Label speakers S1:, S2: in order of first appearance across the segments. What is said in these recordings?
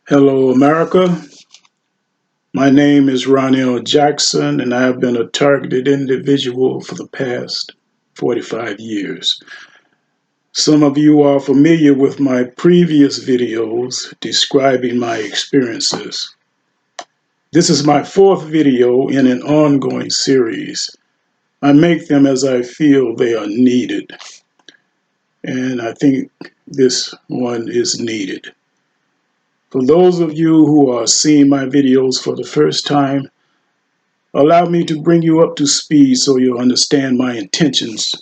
S1: Hello, America. My name is Ronell Jackson, and I have been a targeted individual for the past 45 years. Some of you are familiar with my previous videos describing my experiences. This is my fourth video in an ongoing series. I make them as I feel they are needed, and I think this one is needed. For those of you who are seeing my videos for the first time, allow me to bring you up to speed so you'll understand my intentions.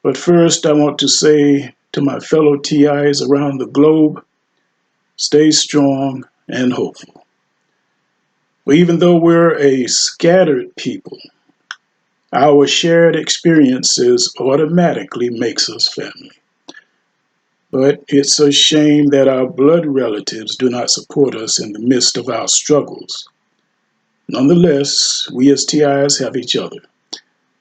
S1: But first, I want to say to my fellow TIs around the globe, stay strong and hopeful. For even though we're a scattered people, our shared experiences automatically makes us family. But it's a shame that our blood relatives do not support us in the midst of our struggles. Nonetheless, we as TIs have each other.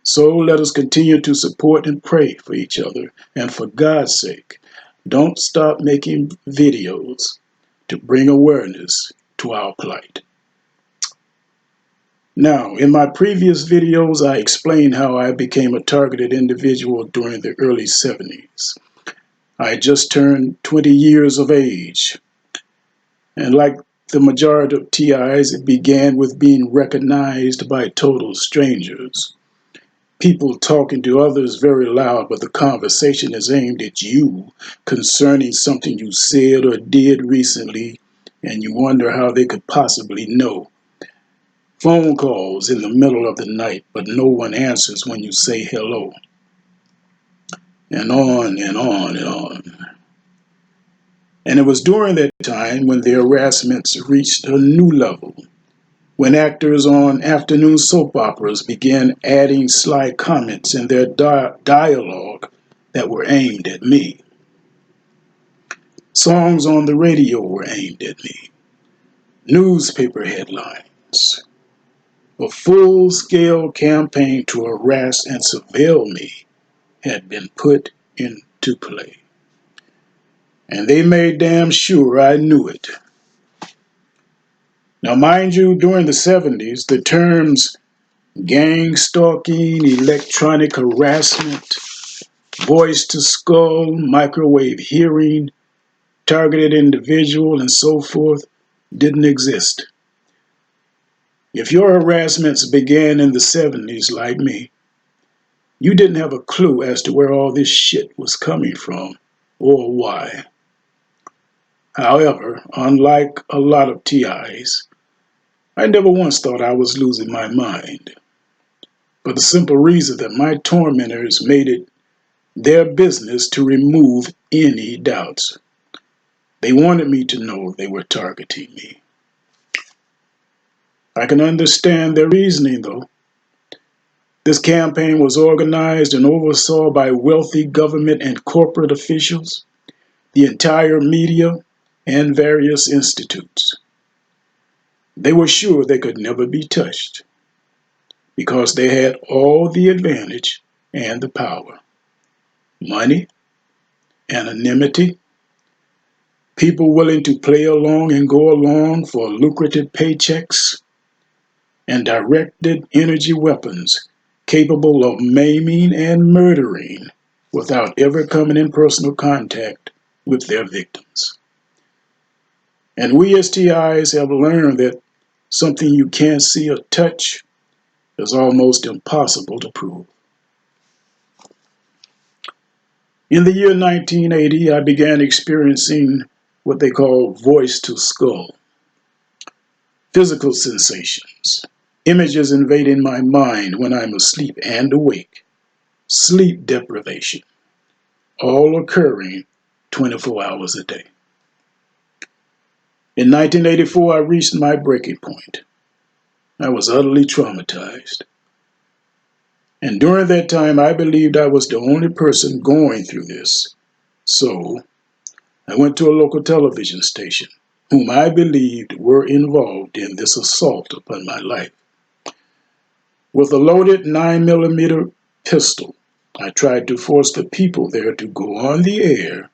S1: So let us continue to support and pray for each other. And for God's sake, don't stop making videos to bring awareness to our plight. Now, in my previous videos, I explained how I became a targeted individual during the early 70s. I had just turned 20 years of age. And like the majority of TIs, it began with being recognized by total strangers. People talking to others very loud, but the conversation is aimed at you concerning something you said or did recently, and you wonder how they could possibly know. Phone calls in the middle of the night, but no one answers when you say hello. And on and on and on. And it was during that time when the harassments reached a new level, when actors on afternoon soap operas began adding sly comments in their dialogue that were aimed at me. Songs on the radio were aimed at me. Newspaper headlines. A full-scale campaign to harass and surveil me had been put into play. And they made damn sure I knew it. Now, mind you, during the 70s, the terms gang stalking, electronic harassment, voice to skull, microwave hearing, targeted individual, and so forth didn't exist. If your harassments began in the 70s like me, you didn't have a clue as to where all this shit was coming from or why. However, unlike a lot of TIs, I never once thought I was losing my mind, for the simple reason that my tormentors made it their business to remove any doubts. They wanted me to know they were targeting me. I can understand their reasoning, though. This campaign was organized and oversaw by wealthy government and corporate officials, the entire media, and various institutes. They were sure they could never be touched because they had all the advantage and the power. Money, anonymity, people willing to play along and go along for lucrative paychecks, and directed energy weapons capable of maiming and murdering without ever coming in personal contact with their victims. And we as TIs have learned that something you can't see or touch is almost impossible to prove. In the year 1980, I began experiencing what they call voice to skull, physical sensations, images invading my mind when I'm asleep and awake, sleep deprivation, all occurring 24 hours a day. In 1984, I reached my breaking point. I was utterly traumatized. And during that time, I believed I was the only person going through this. So I went to a local television station, whom I believed were involved in this assault upon my life. With a loaded 9mm pistol, I tried to force the people there to go on the air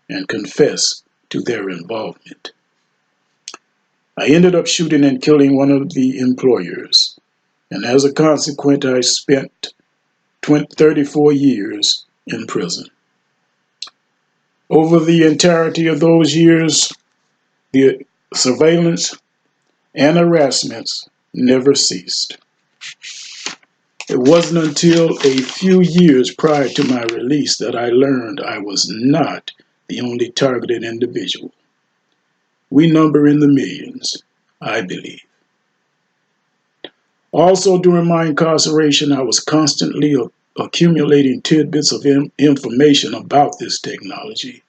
S1: and confess to their involvement. I ended up shooting and killing one of the employers, and as a consequence, I spent 34 years in prison. Over the entirety of those years, the surveillance and harassments never ceased. It wasn't until a few years prior to my release that I learned I was not the only targeted individual. We number in the millions, I believe. Also, during my incarceration, I was constantly accumulating tidbits of information about this technology.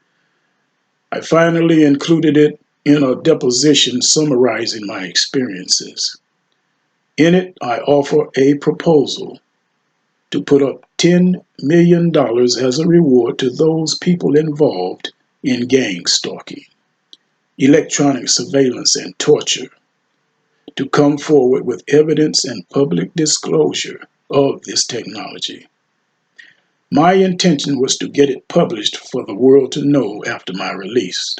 S1: I finally included it in a deposition summarizing my experiences. In it, I offer a proposal to put up $10 million as a reward to those people involved in gang stalking, electronic surveillance, and torture, to come forward with evidence and public disclosure of this technology. My intention was to get it published for the world to know after my release.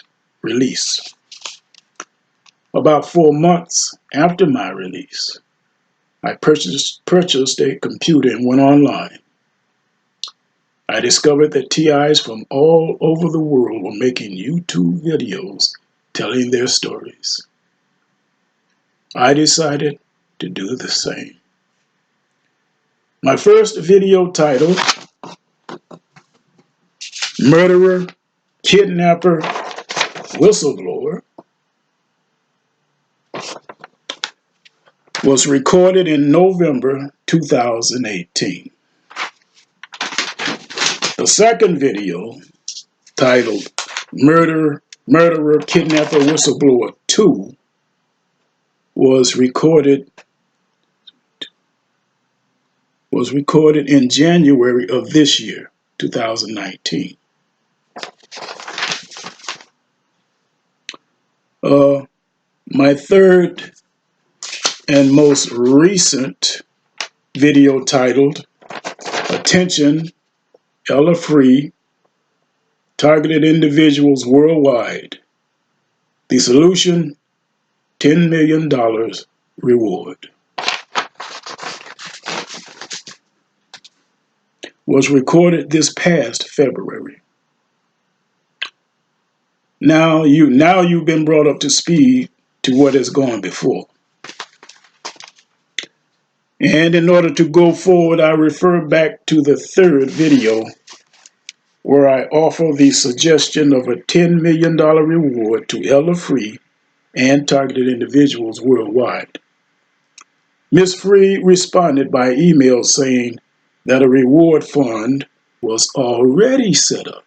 S1: About 4 months after my release, I purchased a computer and went online. I discovered that TIs from all over the world were making YouTube videos telling their stories. I decided to do the same. My first video titled Murderer, Kidnapper, Whistleblower was recorded in November 2018. The second video, titled Murderer, Kidnapper, Whistleblower 2, was recorded in January of this year, 2019. My third and most recent video, titled Attention, Ella Free, Targeted Individuals Worldwide. The solution, $10 million reward, was recorded this past February. Now you've been brought up to speed to what has gone before. And in order to go forward, I refer back to the third video, where I offer the suggestion of a $10 million reward to Ella Free and targeted individuals worldwide. Ms. Free responded by email saying that a reward fund was already set up.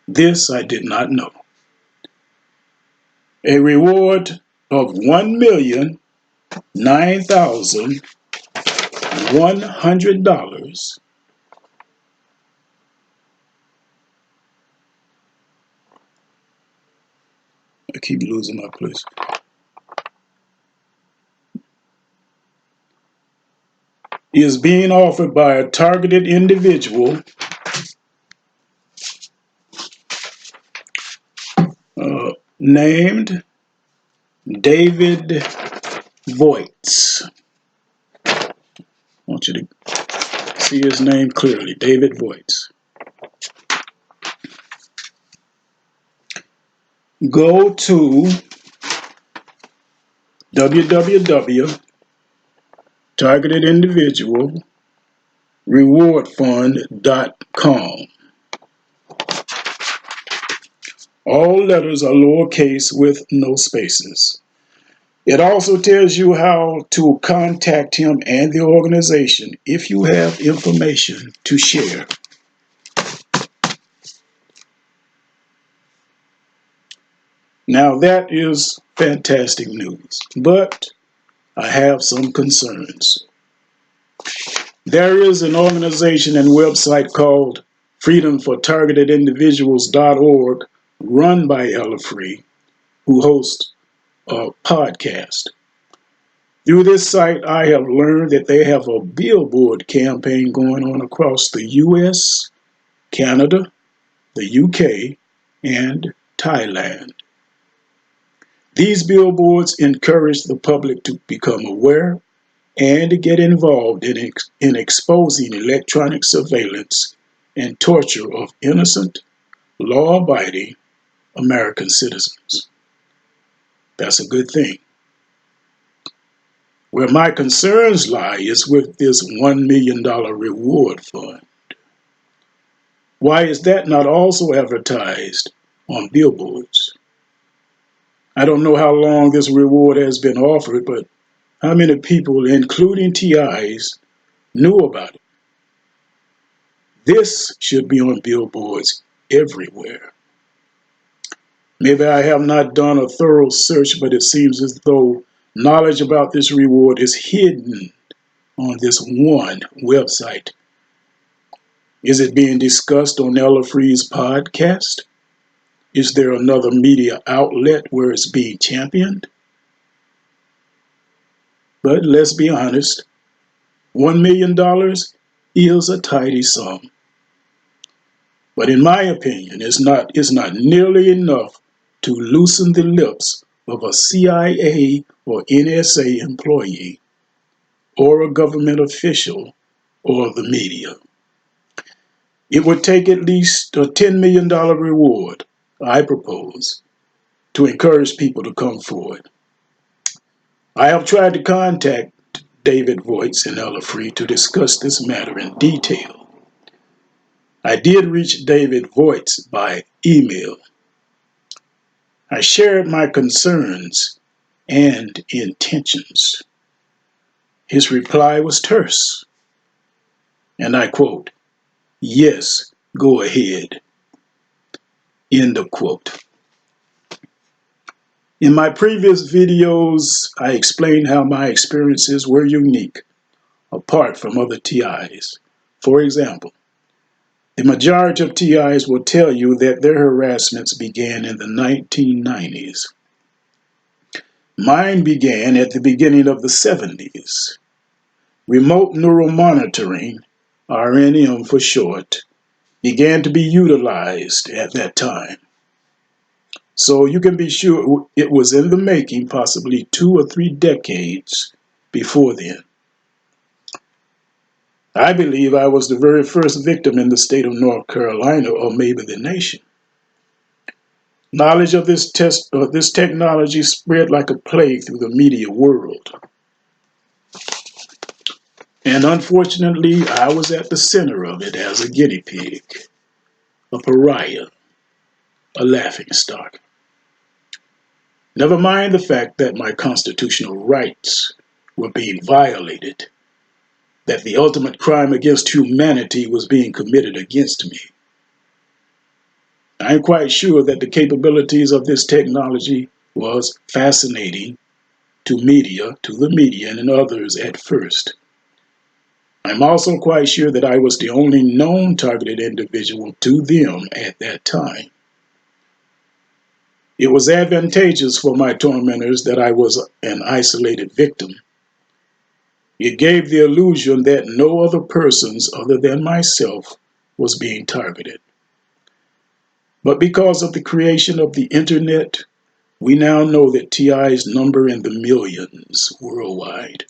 S1: This I did not know. A reward of $1,009,100 I keep losing my place. Is being offered by a targeted individual named David Voits. I want you to see his name clearly, David Voits. Go to www.targetedindividualrewardfund.com. All letters are lowercase with no spaces. It also tells you how to contact him and the organization if you have information to share. Now that is fantastic news, but I have some concerns. There is an organization and website called freedomfortargetedindividuals.org, run by Ella Free, who hosts a podcast. Through this site, I have learned that they have a billboard campaign going on across the US, Canada, the UK, and Thailand. These billboards encourage the public to become aware and to get involved in exposing electronic surveillance and torture of innocent, law-abiding American citizens. That's a good thing. Where my concerns lie is with this $1 million reward fund. Why is that not also advertised on billboards? I don't know how long this reward has been offered, but how many people, including TIs, knew about it? This should be on billboards everywhere. Maybe I have not done a thorough search, but it seems as though knowledge about this reward is hidden on this one website. Is it being discussed on Ella Free's podcast? Is there another media outlet where it's being championed? But let's be honest, $1 million is a tidy sum. But in my opinion, it's not nearly enough to loosen the lips of a CIA or NSA employee, or a government official, or the media. It would take at least a $10 million reward, I propose, to encourage people to come forward. I have tried to contact David Voits and Ella Free to discuss this matter in detail. I did reach David Voits by email. I shared my concerns and intentions. His reply was terse, and I quote, "Yes, go ahead." End of quote. In my previous videos, I explained how my experiences were unique, apart from other TIs. For example, the majority of TIs will tell you that their harassments began in the 1990s. Mine began at the beginning of the 70s. Remote neural monitoring, RNM for short, began to be utilized at that time. So you can be sure it was in the making possibly 2 or 3 decades before then. I believe I was the very first victim in the state of North Carolina, or maybe the nation. Knowledge of this technology spread like a plague through the media world. And unfortunately, I was at the center of it as a guinea pig, a pariah, a laughingstock. Never mind the fact that my constitutional rights were being violated, that the ultimate crime against humanity was being committed against me. I'm quite sure that the capabilities of this technology was fascinating to the media and others at first. I'm also quite sure that I was the only known targeted individual to them at that time. It was advantageous for my tormentors that I was an isolated victim. It gave the illusion that no other persons other than myself was being targeted. But because of the creation of the internet, we now know that TIs number in the millions worldwide.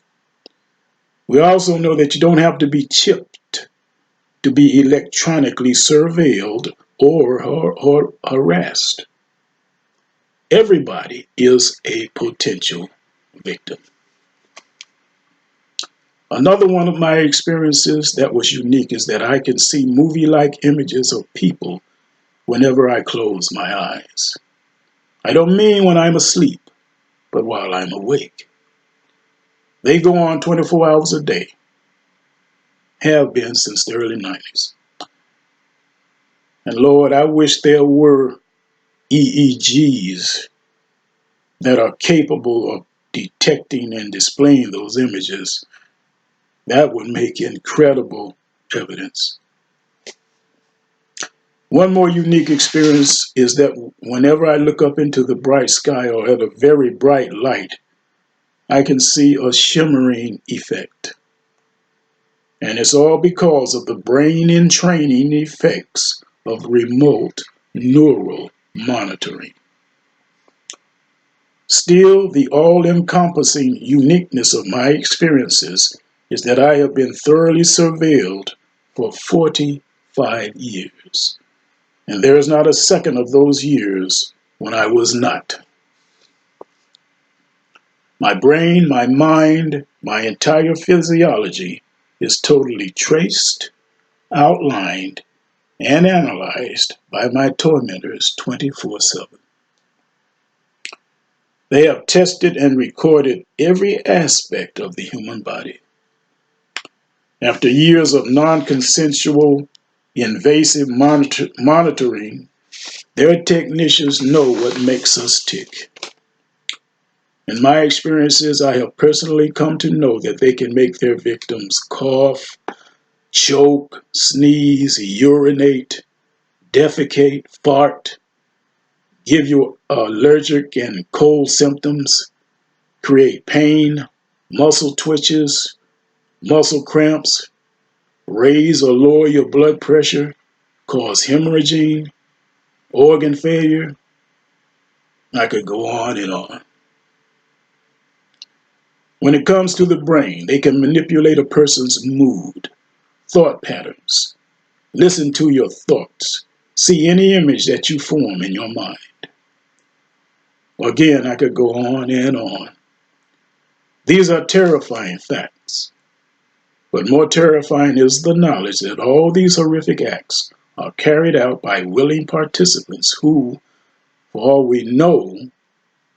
S1: We also know that you don't have to be chipped to be electronically surveilled or harassed. Everybody is a potential victim. Another one of my experiences that was unique is that I can see movie-like images of people whenever I close my eyes. I don't mean when I'm asleep, but while I'm awake. They go on 24 hours a day, have been since the early 90s. And Lord, I wish there were EEGs that are capable of detecting and displaying those images. That would make incredible evidence. One more unique experience is that whenever I look up into the bright sky or at a very bright light, I can see a shimmering effect. And it's all because of the brain entraining effects of remote neural monitoring. Still, the all-encompassing uniqueness of my experiences is that I have been thoroughly surveilled for 45 years. And there is not a second of those years when I was not. My brain, my mind, my entire physiology is totally traced, outlined, and analyzed by my tormentors 24/7. They have tested and recorded every aspect of the human body. After years of non-consensual, invasive monitoring, their technicians know what makes us tick. In my experiences, I have personally come to know that they can make their victims cough, choke, sneeze, urinate, defecate, fart, give you allergic and cold symptoms, create pain, muscle twitches, muscle cramps, raise or lower your blood pressure, cause hemorrhaging, organ failure. I could go on and on. When it comes to the brain, they can manipulate a person's mood, thought patterns, listen to your thoughts, see any image that you form in your mind. Again, I could go on and on. These are terrifying facts, but more terrifying is the knowledge that all these horrific acts are carried out by willing participants who, for all we know,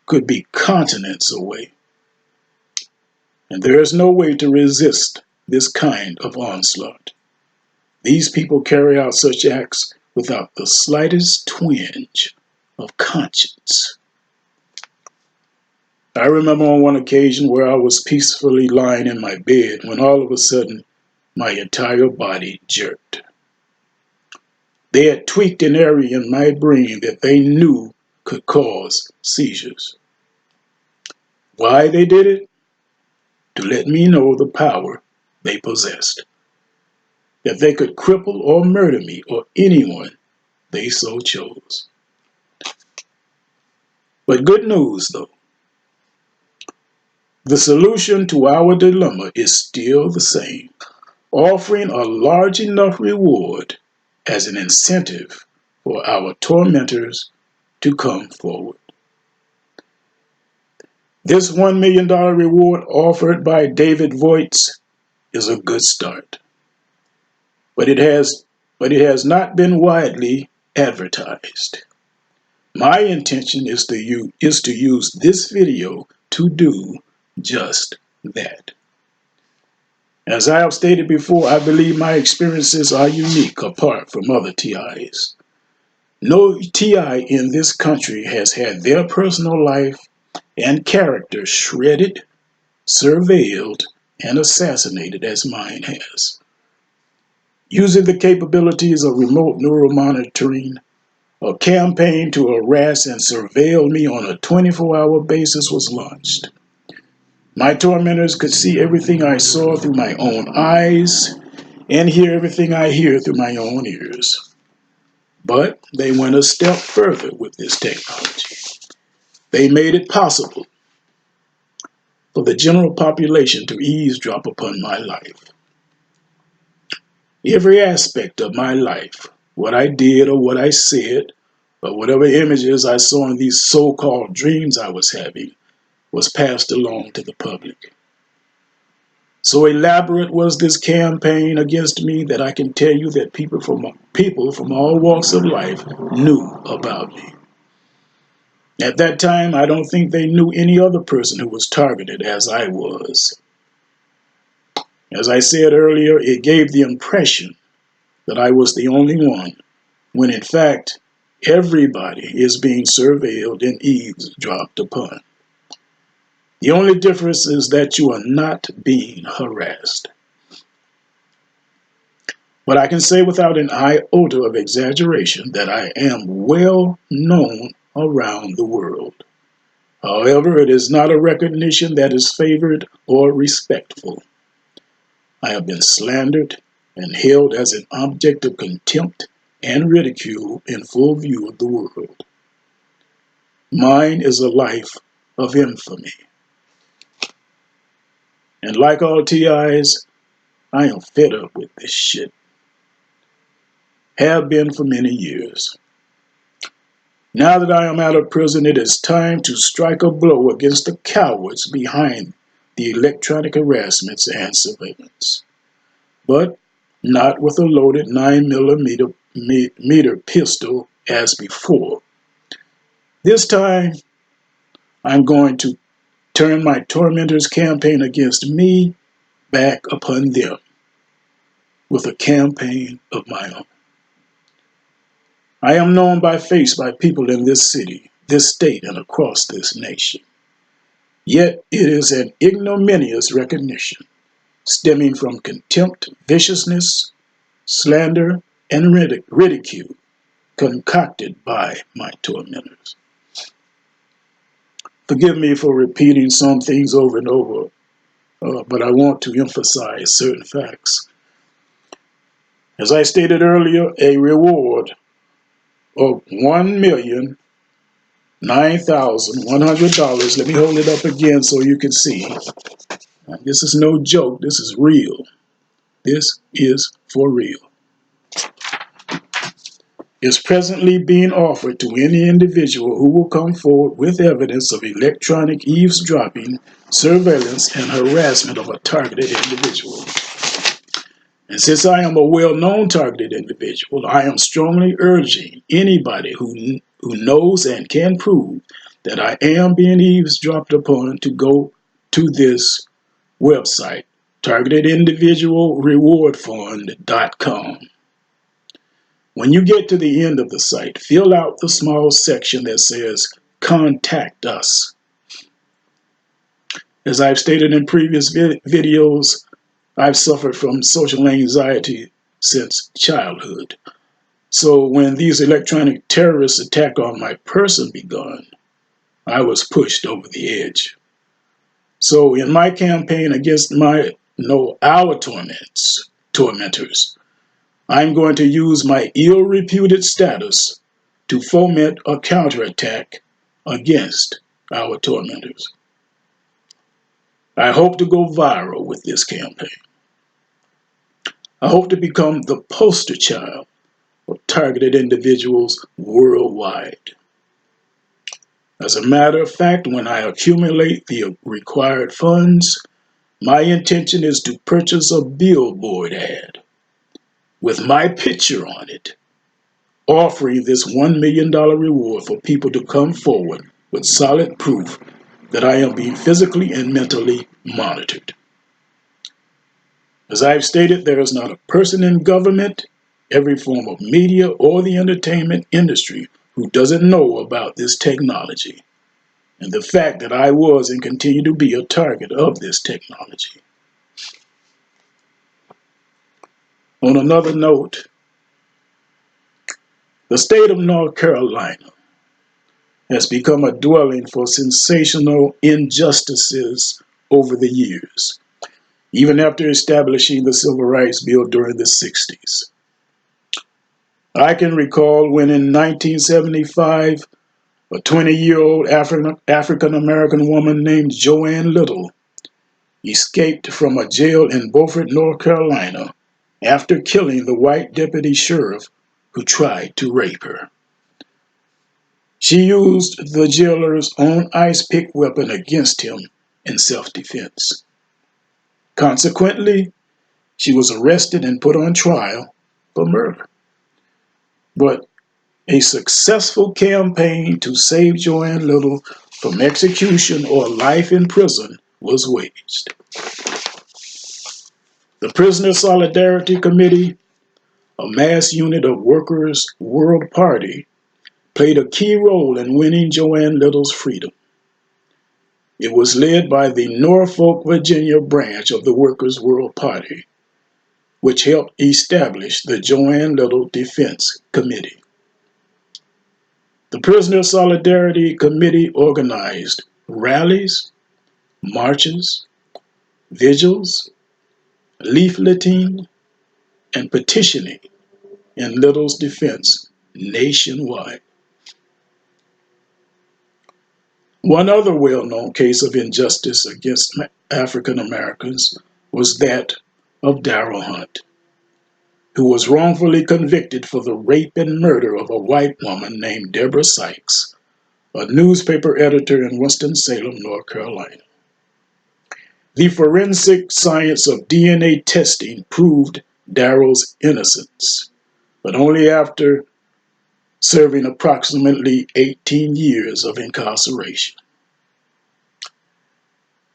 S1: could be continents away. And there is no way to resist this kind of onslaught. These people carry out such acts without the slightest twinge of conscience. I remember on one occasion where I was peacefully lying in my bed when all of a sudden my entire body jerked. They had tweaked an area in my brain that they knew could cause seizures. Why they did it? To let me know the power they possessed. That they could cripple or murder me or anyone they so chose. But good news though. The solution to our dilemma is still the same, offering a large enough reward as an incentive for our tormentors to come forward. This $1 million reward offered by David Voits is a good start, but it has not been widely advertised. My intention is to use this video to do just that. As I have stated before, I believe my experiences are unique apart from other TIs. No TI in this country has had their personal life and character shredded, surveilled, and assassinated as mine has. Using the capabilities of remote neuromonitoring, a campaign to harass and surveil me on a 24-hour basis was launched. My tormentors could see everything I saw through my own eyes and hear everything I hear through my own ears. But they went a step further with this technology. They made it possible for the general population to eavesdrop upon my life. Every aspect of my life, what I did or what I said, or whatever images I saw in these so-called dreams I was having, was passed along to the public. So elaborate was this campaign against me that I can tell you that people from all walks of life knew about me. At that time, I don't think they knew any other person who was targeted as I was. As I said earlier, it gave the impression that I was the only one, when in fact, everybody is being surveilled and eavesdropped upon. The only difference is that you are not being harassed. But I can say without an iota of exaggeration that I am well known around the world. However, it is not a recognition that is favored or respectful. I have been slandered and held as an object of contempt and ridicule in full view of the world. Mine is a life of infamy. And like all TIs, I am fed up with this shit. Have been for many years. Now that I am out of prison, it is time to strike a blow against the cowards behind the electronic harassments and surveillance. But not with a loaded 9mm pistol as before. This time, I'm going to turn my tormentors' campaign against me back upon them with a campaign of my own. I am known by face by people in this city, this state, and across this nation. Yet it is an ignominious recognition stemming from contempt, viciousness, slander, and ridicule concocted by my tormentors. Forgive me for repeating some things over and over, but I want to emphasize certain facts. As I stated earlier, a reward of $1,009,100. Let me hold it up again so you can see. This is no joke. This is real. This is for real. Is presently being offered to any individual who will come forward with evidence of electronic eavesdropping, surveillance, and harassment of a targeted individual. And since I am a well-known targeted individual, I am strongly urging anybody who knows and can prove that I am being eavesdropped upon to go to this website, targetedindividualrewardfund.com. When you get to the end of the site, fill out the small section that says Contact Us. As I've stated in previous videos, I've suffered from social anxiety since childhood. So when these electronic terrorist attack on my person begun, I was pushed over the edge. So in my campaign against our tormentors, I'm going to use my ill-reputed status to foment a counterattack against our tormentors. I hope to go viral with this campaign. I hope to become the poster child of targeted individuals worldwide. As a matter of fact, when I accumulate the required funds, my intention is to purchase a billboard ad with my picture on it, offering this $1 million reward for people to come forward with solid proof that I am being physically and mentally monitored. As I've stated, there is not a person in government, every form of media, or the entertainment industry who doesn't know about this technology and the fact that I was and continue to be a target of this technology. On another note, the state of North Carolina has become a dwelling for sensational injustices over the years, even after establishing the Civil Rights Bill during the 60s. I can recall when in 1975, a 20-year-old African-American woman named Joanne Little escaped from a jail in Beaufort, North Carolina, after killing the white deputy sheriff who tried to rape her. She used the jailer's own ice-pick weapon against him in self-defense. Consequently, she was arrested and put on trial for murder. But a successful campaign to save Joanne Little from execution or life in prison was waged. The Prisoner Solidarity Committee, a mass unit of Workers' World Party, played a key role in winning Joanne Little's freedom. It was led by the Norfolk, Virginia branch of the Workers' World Party, which helped establish the Joanne Little Defense Committee. The Prisoner Solidarity Committee organized rallies, marches, vigils, leafleting, and petitioning in Little's defense nationwide. One other well-known case of injustice against African Americans was that of Darrell Hunt, who was wrongfully convicted for the rape and murder of a white woman named Deborah Sykes, a newspaper editor in Winston-Salem, North Carolina. The forensic science of DNA testing proved Darrell's innocence, but only after serving approximately 18 years of incarceration.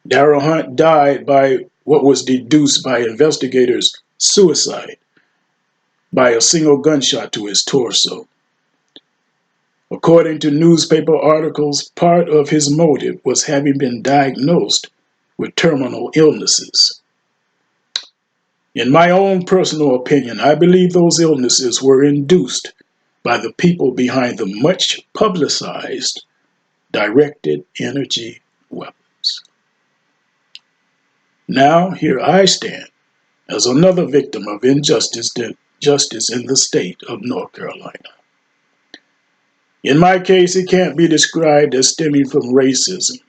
S1: Darrell Hunt died by what was deduced by investigators suicide by a single gunshot to his torso. According to newspaper articles, part of his motive was having been diagnosed with terminal illnesses. In my own personal opinion, I believe those illnesses were induced by the people behind the much publicized directed energy weapons. Now, here I stand as another victim of injustice in the state of North Carolina. In my case, it can't be described as stemming from racism.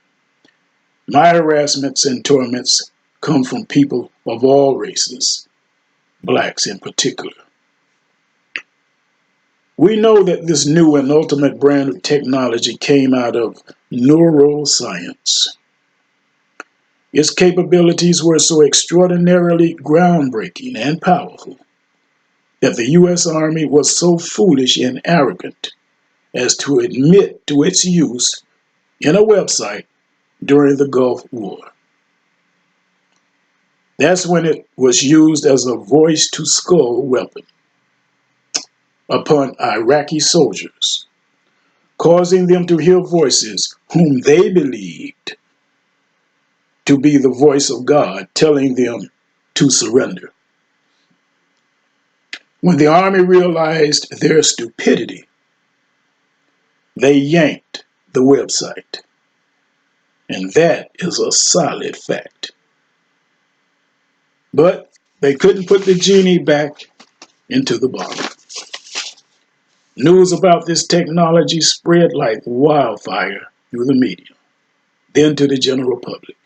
S1: My harassments and torments come from people of all races, blacks in particular. We know that this new and ultimate brand of technology came out of neuroscience. Its capabilities were so extraordinarily groundbreaking and powerful that the U.S. Army was so foolish and arrogant as to admit to its use in a website during the Gulf War. That's when it was used as a voice-to-skull weapon upon Iraqi soldiers, causing them to hear voices whom they believed to be the voice of God telling them to surrender. When the army realized their stupidity, they yanked the website. And that is a solid fact. But they couldn't put the genie back into the bottle. News about this technology spread like wildfire through the media, then to the general public.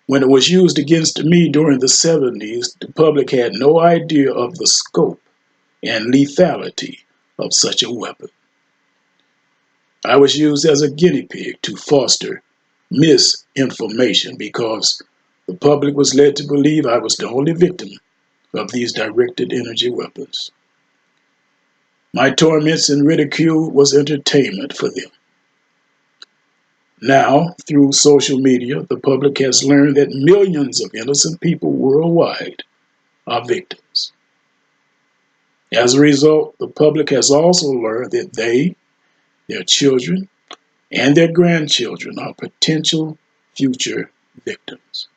S1: When it was used against me during the 70s, the public had no idea of the scope and lethality of such a weapon. I was used as a guinea pig to foster misinformation because the public was led to believe I was the only victim of these directed energy weapons. My torments and ridicule was entertainment for them. Now, through social media, the public has learned that millions of innocent people worldwide are victims. As a result, the public has also learned that they, their children, and their grandchildren are potential future victims.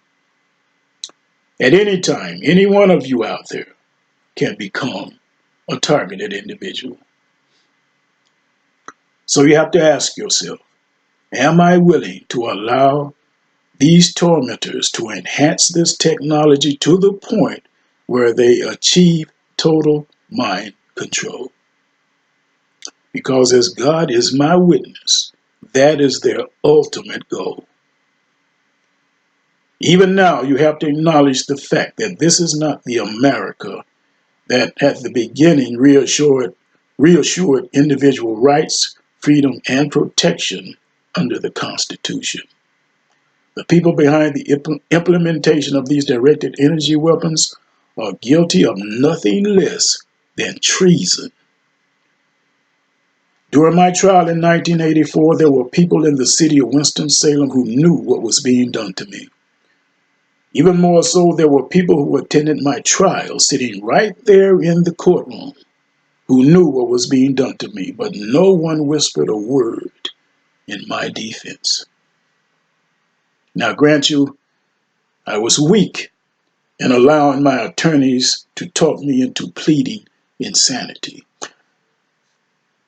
S1: At any time, any one of you out there can become a targeted individual. So you have to ask yourself, am I willing to allow these tormentors to enhance this technology to the point where they achieve total mind control? Because as God is my witness, that is their ultimate goal. Even now, you have to acknowledge the fact that this is not the America that at the beginning reassured individual rights, freedom, and protection under the Constitution. The people behind the implementation of these directed energy weapons are guilty of nothing less than treason. During my trial in 1984, there were people in the city of Winston-Salem who knew what was being done to me. Even more so, there were people who attended my trial sitting right there in the courtroom who knew what was being done to me, but no one whispered a word in my defense. Now, grant you, I was weak in allowing my attorneys to talk me into pleading insanity.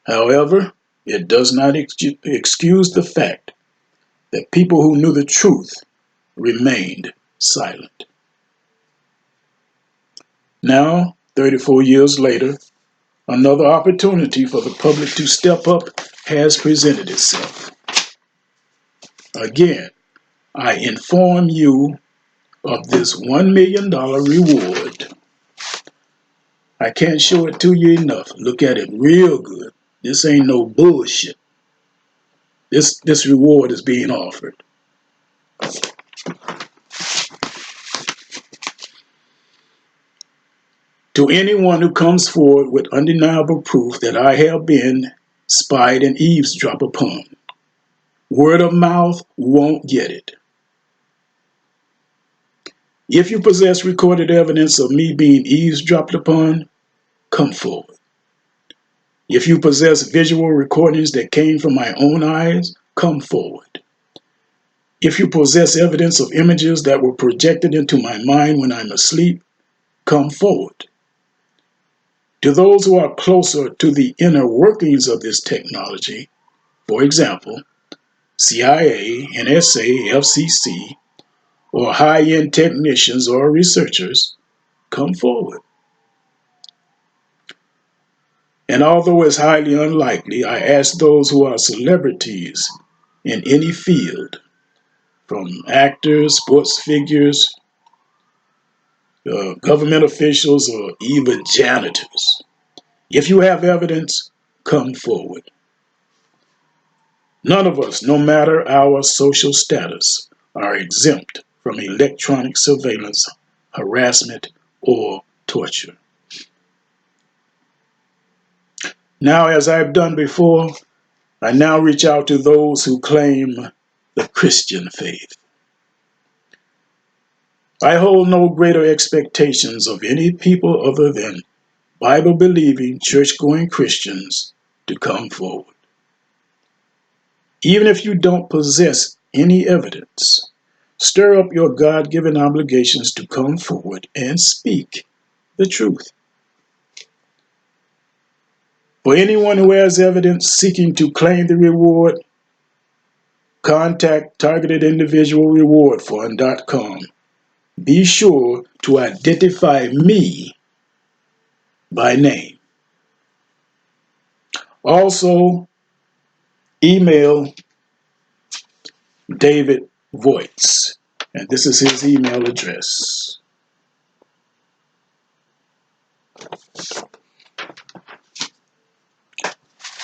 S1: However, it does not excuse the fact that people who knew the truth remained silent. Now, 34 years later, another opportunity for the public to step up has presented itself. Again, I inform you of this $1 million reward. I can't show it to you enough. Look at it real good. This ain't no bullshit. This reward is being offered. To anyone who comes forward with undeniable proof that I have been spied and eavesdropped upon, word of mouth won't get it. If you possess recorded evidence of me being eavesdropped upon, come forward. If you possess visual recordings that came from my own eyes, come forward. If you possess evidence of images that were projected into my mind when I'm asleep, come forward. To those who are closer to the inner workings of this technology, for example, CIA, NSA, FCC, or high-end technicians or researchers, come forward. And although it's highly unlikely, I ask those who are celebrities in any field, from actors, sports figures, government officials, or even janitors, if you have evidence, come forward. None of us, no matter our social status, are exempt from electronic surveillance, harassment, or torture. Now, as I've done before, I now reach out to those who claim the Christian faith. I hold no greater expectations of any people other than Bible-believing, church-going Christians to come forward. Even if you don't possess any evidence, stir up your God-given obligations to come forward and speak the truth. For anyone who has evidence seeking to claim the reward, contact targetedindividualrewardfund.com. Be sure to identify me by name. Also, email David Voights, and this is his email address.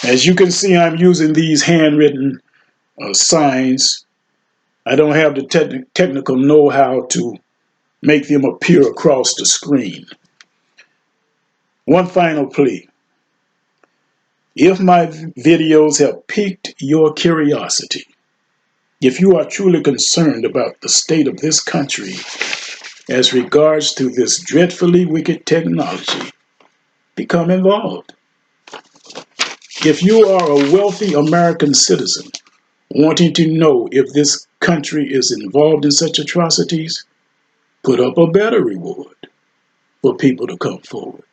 S1: As you can see, I'm using these handwritten signs. I don't have the technical know-how to make them appear across the screen. One final plea. If my videos have piqued your curiosity, if you are truly concerned about the state of this country as regards to this dreadfully wicked technology, become involved. If you are a wealthy American citizen wanting to know if this country is involved in such atrocities, put up a better reward for people to come forward.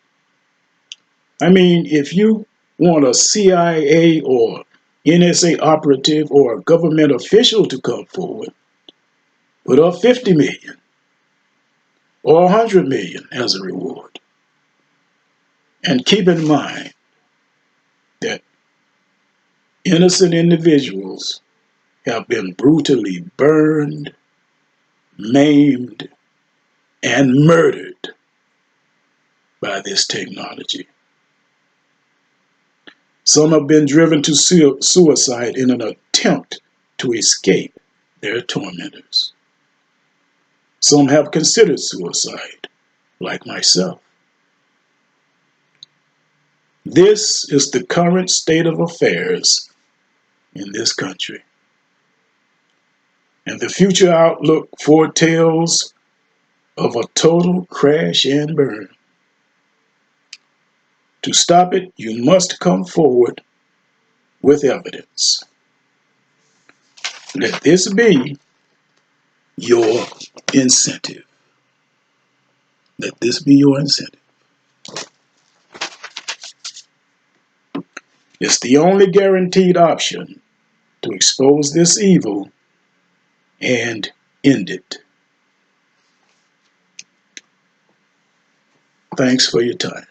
S1: I mean, if you want a CIA or NSA operative or a government official to come forward, put up 50 million or 100 million as a reward. And keep in mind that innocent individuals have been brutally burned, maimed, and murdered by this technology. Some have been driven to suicide in an attempt to escape their tormentors. Some have considered suicide, like myself. This is the current state of affairs in this country. And the future outlook foretells of a total crash and burn. To stop it, you must come forward with evidence. Let this be your incentive. Let this be your incentive. It's the only guaranteed option to expose this evil and end it. Thanks for your time.